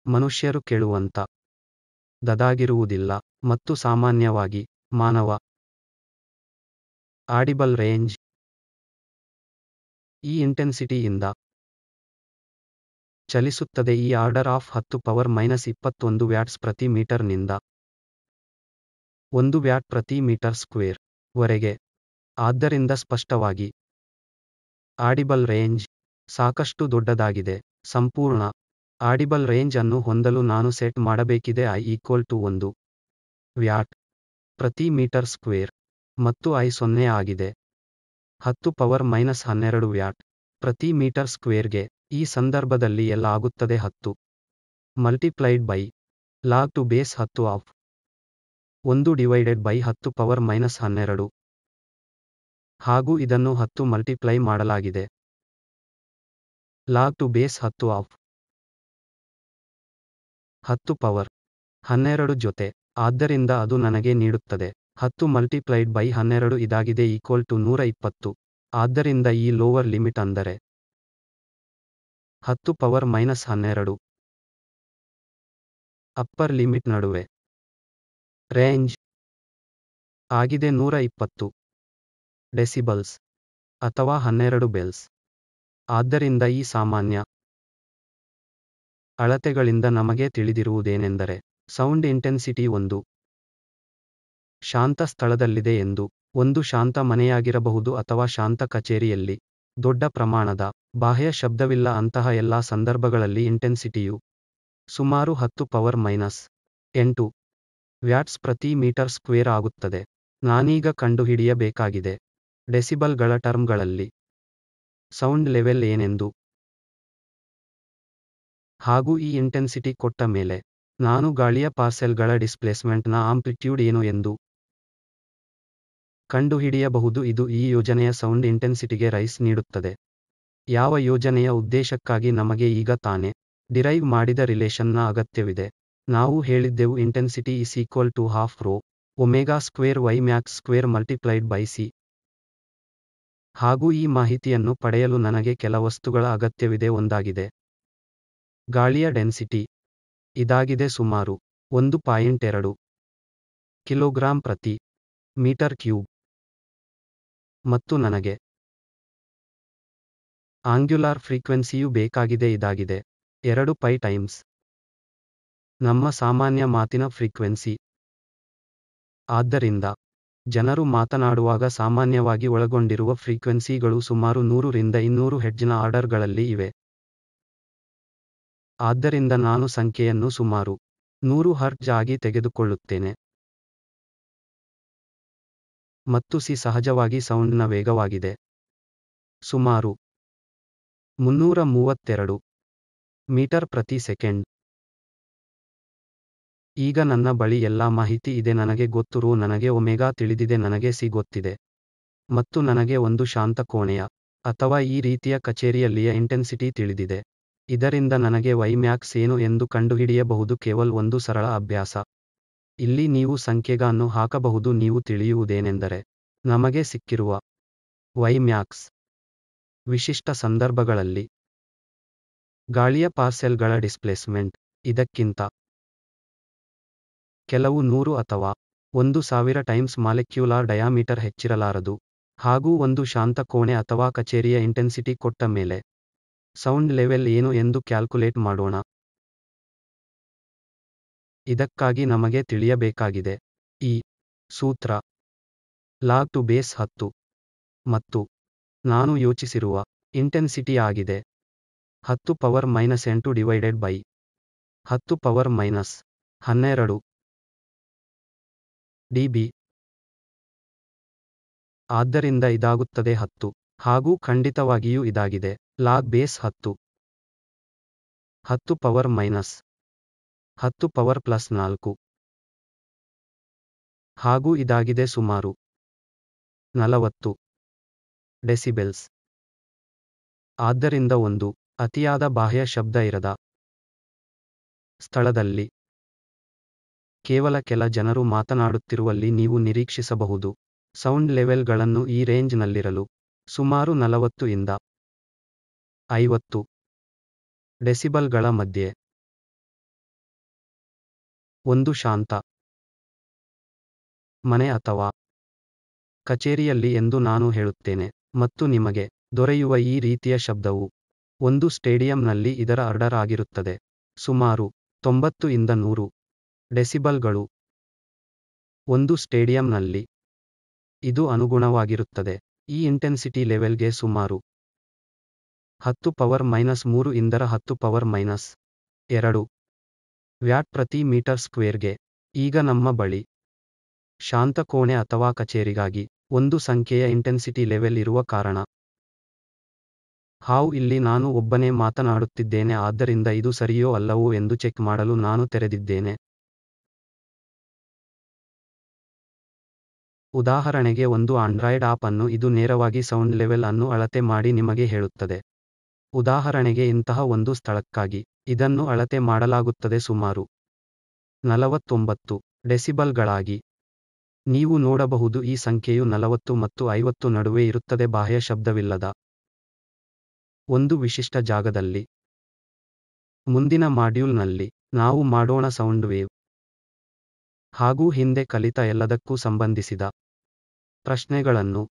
ಮನುಷ್ಯರು ಕೇಳುವಂತ ದದಾಗಿರುವುದಿಲ್ಲ ಮತ್ತು ಸಾಮಾನ್ಯವಾಗಿ ಮಾನವ ಆಡಿಬಲ್ ರೇಂಜ್ ಈ ಇಂಟೆನ್ಸಿಟಿಯಿಂದ ಚಲಿಸುತ್ತದೆ ಈ ಆರ್ಡರ್ ಆಫ್ 10⁻21 ವ್ಯಾಟ್ಸ್ ಪ್ರತಿ ಮೀಟರ್ನಿಂದ 1 ವ್ಯಾಟ್ ಪ್ರತಿ ಮೀಟರ್ ಸ್ಕ್ವೇರ್ ವರೆಗೆ. ಆದ್ದರಿಂದ ಸ್ಪಷ್ಟವಾಗಿ ಆಡಿಬಲ್ ರೇಂಜ್ ಸಾಕಷ್ಟು ದೊಡ್ಡದಾಗಿದೆ. ಸಂಪೂರ್ಣ ಆಡಿಬಲ್ ರೇಂಜ್ ಅನ್ನು ಹೊಂದಲು ನಾನು ಸೆಟ್ ಮಾಡಬೇಕಿದೆ I = 1 ವ್ಯಾಟ್ ಪ್ರತಿ ಮೀಟರ್ ಸ್ಕ್ವೇರ್ ಮತ್ತು I 0 ಆಗಿದೆ 10⁻12 ವ್ಯಾಟ್ ಪ್ರತಿ ಮೀಟರ್ ಸ್ಕ್ವೇರ್ಗೆ. ಈ ಸಂದರ್ಭದಲ್ಲಿ L ಆಗುತ್ತದೆ 10 multiplied by log to base 10 of 1 divided by 10⁻12 ಹಾಗೂ ಇದನ್ನು 10 ಮಲ್ಟಿಪ್ಲೈ ಮಾಡಲಾಗಿದೆ ಲಾಗ್ ಟು ಬೇಸ್ 10 ಆಫ್ 10⁻12 ಜೊತೆ. ಆದ್ದರಿಂದ ಅದು ನನಗೆ ನೀಡುತ್ತದೆ 10 ಮಲ್ಟಿಪ್ಲೈಡ್ ಬೈ 12 ಇದಾಗಿದೆ = 120 ಆದ್ದರಿಂದ ಈ ಲೋವರ್ ಲಿಮಿಟ್ ಅಂದರೆ 10⁻12. ಅಪ್ಪರ್ ಲಿಮಿಟ್ ನಡುವೆ ರೇಂಜ್ ಆಗಿದೆ 120 ಡೆಸಿಬಲ್ಸ್ ಅಥವಾ 12 ಬೆಲ್ಸ್. ಆದ್ದರಿಂದ ಈ ಸಾಮಾನ್ಯ ಅಳತೆಗಳಿಂದ ನಮಗೆ ತಿಳಿದಿರುವುದೇನೆಂದರೆ ಸೌಂಡ್ ಇಂಟೆನ್ಸಿಟಿ ಒಂದು ಶಾಂತ ಸ್ಥಳದಲ್ಲಿದೆ ಎಂದು, ಒಂದು ಶಾಂತ ಮನೆಯಾಗಿರಬಹುದು ಅಥವಾ ಶಾಂತ ಕಚೇರಿಯಲ್ಲಿ, ದೊಡ್ಡ ಪ್ರಮಾಣದ ಬಾಹ್ಯ ಶಬ್ದವಿಲ್ಲ ಅಂತಹ ಎಲ್ಲಾ ಸಂದರ್ಭಗಳಲ್ಲಿ ಇಂಟೆನ್ಸಿಟಿಯು ಸುಮಾರು 10⁻8 ವ್ಯಾಟ್ಸ್ ಪ್ರತಿ ಮೀಟರ್ ಸ್ಕ್ವೇರ್ ಆಗುತ್ತದೆ. ನಾನೀಗ ಕಂಡುಹಿಡಿಯಬೇಕಾಗಿದೆ ಡೆಸಿಬಲ್ಗಳ ಟರ್ಮ್ಗಳಲ್ಲಿ ಸೌಂಡ್ ಲೆವೆಲ್ ಏನೆಂದು. ಹಾಗೂ ಈ ಇಂಟೆನ್ಸಿಟಿ ಕೊಟ್ಟ ಮೇಲೆ ನಾನು ಗಾಳಿಯ ಪಾರ್ಸೆಲ್ಗಳ ಡಿಸ್ಪ್ಲೇಸ್ಮೆಂಟ್ನ ಆಂಪ್ಲಿಟ್ಯೂಡ್ ಏನು ಎಂದು ಕಂಡುಹಿಡಿಯಬಹುದು. ಇದು ಈ ಯೋಜನೆಯ ಸೌಂಡ್ ಇಂಟೆನ್ಸಿಟಿಗೆ ರೈಸ್ ನೀಡುತ್ತದೆ. ಯಾವ ಯೋಜನೆಯ ಉದ್ದೇಶಕ್ಕಾಗಿ ನಮಗೆ ಈಗ ತಾನೇ ಡಿರೈವ್ ಮಾಡಿದ ರಿಲೇಶನ್ನ ಅಗತ್ಯವಿದೆ. ನಾವು ಹೇಳಿದ್ದೆವು ಇಂಟೆನ್ಸಿಟಿ ½ ρ ω² Ymax² C. ಹಾಗೂ ಈ ಮಾಹಿತಿಯನ್ನು ಪಡೆಯಲು ನನಗೆ ಕೆಲ ವಸ್ತುಗಳ ಅಗತ್ಯವಿದೆ. ಒಂದಾಗಿದೆ ಗಾಳಿಯ ಡೆನ್ಸಿಟಿ. ಇದಾಗಿದೆ ಸುಮಾರು 1.2 ಕಿಲೋಗ್ರಾಂ ಪ್ರತಿ ಮೀಟರ್ ಕ್ಯೂಬ್. ಮತ್ತು ನನಗೆ ಆಂಗ್ಯುಲಾರ್ ಫ್ರೀಕ್ವೆನ್ಸಿಯು ಬೇಕಾಗಿದೆ. ಇದಾಗಿದೆ 2π ಟೈಮ್ಸ್ ನಮ್ಮ ಸಾಮಾನ್ಯ ಮಾತಿನ ಫ್ರೀಕ್ವೆನ್ಸಿ. ಆದ್ದರಿಂದ ಜನರು ಮಾತನಾಡುವಾಗ ಸಾಮಾನ್ಯವಾಗಿ ಒಳಗೊಂಡಿರುವ ಫ್ರೀಕ್ವೆನ್ಸಿಗಳು ಸುಮಾರು 100 ರಿಂದ 200 ಹೆರ್ಟ್ಜ್ನ ಆರ್ಡರ್ಗಳಲ್ಲಿ ಇವೆ. ಆದ್ದರಿಂದ ನಾನು ಸಂಖ್ಯೆಯನ್ನು ಸುಮಾರು 100 ಹರ್ಟ್ಜ್ ಆಗಿ ತೆಗೆದುಕೊಳ್ಳುತ್ತೇನೆ. ಮತ್ತು ಸಿ ಸಹಜವಾಗಿ ಸೌಂಡ್ನ ವೇಗವಾಗಿದೆ. ಸುಮಾರು 332 ಮೀಟರ್ ಪ್ರತಿ ಸೆಕೆಂಡ್. ಈಗ ನನ್ನ ಬಳಿ ಎಲ್ಲಾ ಮಾಹಿತಿ ಇದೆ. ನನಗೆ ಗೊತ್ತು ರೋ, ನನಗೆ ಒಮೆಗಾ ತಿಳಿದಿದೆ, ನನಗೆ ಸಿ ಗೊತ್ತಿದೆ. ಮತ್ತು ನನಗೆ ಒಂದು ಶಾಂತ ಕೋಣೆಯ ಅಥವಾ ಈ ರೀತಿಯ ಕಚೇರಿಯಲ್ಲಿಯ ಇಂಟೆನ್ಸಿಟಿ ತಿಳಿದಿದೆ. ಇದರಿಂದ ನನಗೆ Ymax ಏನು ಎಂದು ಕಂಡುಹಿಡಿಯಬಹುದು. ಕೇವಲ ಒಂದು ಸರಳ ಅಭ್ಯಾಸ. ಇಲ್ಲಿ ನೀವು ಸಂಖ್ಯೆಗಳನ್ನು ಹಾಕಬಹುದು. ನೀವು ತಿಳಿಯುವುದೇನೆಂದರೆ ನಮಗೆ ಸಿಕ್ಕಿರುವ Ymax ವಿಶಿಷ್ಟ ಸಂದರ್ಭಗಳಲ್ಲಿ ಗಾಳಿಯ ಪಾರ್ಸೆಲ್ಗಳ ಡಿಸ್ಪ್ಲೇಸ್ಮೆಂಟ್ ಇದಕ್ಕಿಂತ ಕೆಲವು 100 ಅಥವಾ 1000 ಟೈಮ್ಸ್ ಮಾಲೆಕ್ಯುಲಾರ್ ಡಯಾಮೀಟರ್ ಹೆಚ್ಚಿರಲಾರದು. ಹಾಗೂ ಒಂದು ಶಾಂತ ಕೋಣೆ ಅಥವಾ ಕಚೇರಿಯ ಇಂಟೆನ್ಸಿಟಿ ಕೊಟ್ಟ ಮೇಲೆ ಸೌಂಡ್ ಲೆವೆಲ್ ಏನು ಎಂದು ಕ್ಯಾಲ್ಕುಲೇಟ್ ಮಾಡೋಣ. ಇದಕ್ಕಾಗಿ ನಮಗೆ ತಿಳಿಯಬೇಕಾಗಿದೆ ಈ ಸೂತ್ರ ಲಾಗ್ ಟು ಬೇಸ್ 10 ಮತ್ತು ನಾನು ಯೋಚಿಸಿರುವ ಇಂಟೆನ್ಸಿಟಿ ಆಗಿದೆ 10⁻8 ಡಿವೈಡೆಡ್ ಬೈ 10⁻12 ಡಿಬಿ. ಆದ್ದರಿಂದ ಇದಾಗುತ್ತದೆ 10. ಹಾಗೂ ಖಂಡಿತವಾಗಿಯೂ ಇದಾಗಿದೆ ಲಾಗ್ ಬೇಸ್ 10 10⁻10⁻+4 ಹಾಗೂ ಇದಾಗಿದೆ ಸುಮಾರು 40 ಡೆಸಿಬೆಲ್ಸ್. ಆದ್ದರಿಂದ ಒಂದು ಅತಿಯಾದ ಬಾಹ್ಯ ಶಬ್ದ ಇರದ ಸ್ಥಳದಲ್ಲಿ ಕೇವಲ ಕೆಲ ಜನರು ಮಾತನಾಡುತ್ತಿರುವಲ್ಲಿ ನೀವು ನಿರೀಕ್ಷಿಸಬಹುದು ಸೌಂಡ್ ಲೆವೆಲ್ಗಳನ್ನು ಈ ರೇಂಜ್ನಲ್ಲಿರಲು ಸುಮಾರು 40 ಇಂದ 50 ಡೆಸಿಬಲ್ಗಳ ಮಧ್ಯೆ. ಒಂದು ಶಾಂತ ಮನೆ ಅಥವಾ ಕಚೇರಿಯಲ್ಲಿ ಎಂದು ನಾನು ಹೇಳುತ್ತೇನೆ. ಮತ್ತು ನಿಮಗೆ ದೊರೆಯುವ ಈ ರೀತಿಯ ಶಬ್ದವು ಒಂದು ಸ್ಟೇಡಿಯಂನಲ್ಲಿ ಇದರ ಆರ್ಡರ್ ಆಗಿರುತ್ತದೆ ಸುಮಾರು 90 ಇಂದ 100 ಡೆಸಿಬಲ್ಗಳು. ಒಂದು ಸ್ಟೇಡಿಯಂನಲ್ಲಿ ಇದು ಅನುಗುಣವಾಗಿರುತ್ತದೆ ಈ ಇಂಟೆನ್ಸಿಟಿ ಲೆವೆಲ್ಗೆ ಸುಮಾರು 10⁻³ ಇಂದ 10⁻² ವ್ಯಾಟ್ ಪ್ರತಿ ಮೀಟರ್ ಸ್ಕ್ವೇರ್ಗೆ. ಈಗ ನಮ್ಮ ಬಳಿ ಶಾಂತ ಕೋಣೆ ಅಥವಾ ಕಚೇರಿಗಾಗಿ ಒಂದು ಸಂಖ್ಯೆಯ ಇಂಟೆನ್ಸಿಟಿ ಲೆವೆಲ್ ಇರುವ ಕಾರಣ ಇಲ್ಲಿ ನಾನು ಒಬ್ಬನೇ ಮಾತನಾಡುತ್ತಿದ್ದೇನೆ. ಆದ್ದರಿಂದ ಇದು ಸರಿಯೋ ಅಲ್ಲವೋ ಎಂದು ಚೆಕ್ ಮಾಡಲು ನಾನು ತೆರೆದಿದ್ದೇನೆ. ಉದಾಹರಣೆಗೆ ಒಂದು ಆಂಡ್ರಾಯ್ಡ್ ಆಪ್ ಅನ್ನು ಇದು ನೇರವಾಗಿ ಸೌಂಡ್ ಲೆವೆಲ್ ಅನ್ನು ಅಳತೆ ಮಾಡಿ ನಿಮಗೆ ಹೇಳುತ್ತದೆ. ಉದಾಹರಣೆಗೆ ಇಂತಹ ಒಂದು ಸ್ಥಳಕ್ಕಾಗಿ ಇದನ್ನು ಅಳತೆ ಮಾಡಲಾಗುತ್ತದೆ ಸುಮಾರು 49 ಡೆಸಿಬಲ್ಗಳಾಗಿ. ನೀವು ನೋಡಬಹುದು ಈ ಸಂಖ್ಯೆಯು 40 ಮತ್ತು 50 ನಡುವೆ ಇರುತ್ತದೆ ಬಾಹ್ಯ ಶಬ್ದವಿಲ್ಲದ ಒಂದು ವಿಶಿಷ್ಟ ಜಾಗದಲ್ಲಿ. ಮುಂದಿನ ಮಾಡ್ಯೂಲ್ನಲ್ಲಿ ನಾವು ಮಾಡೋಣ ಸೌಂಡ್ ವೇವ್ ಹಾಗೂ ಹಿಂದೆ ಕಲಿತ ಎಲ್ಲದಕ್ಕೂ ಸಂಬಂಧಿಸಿದ ಪ್ರಶ್ನೆಗಳನ್ನು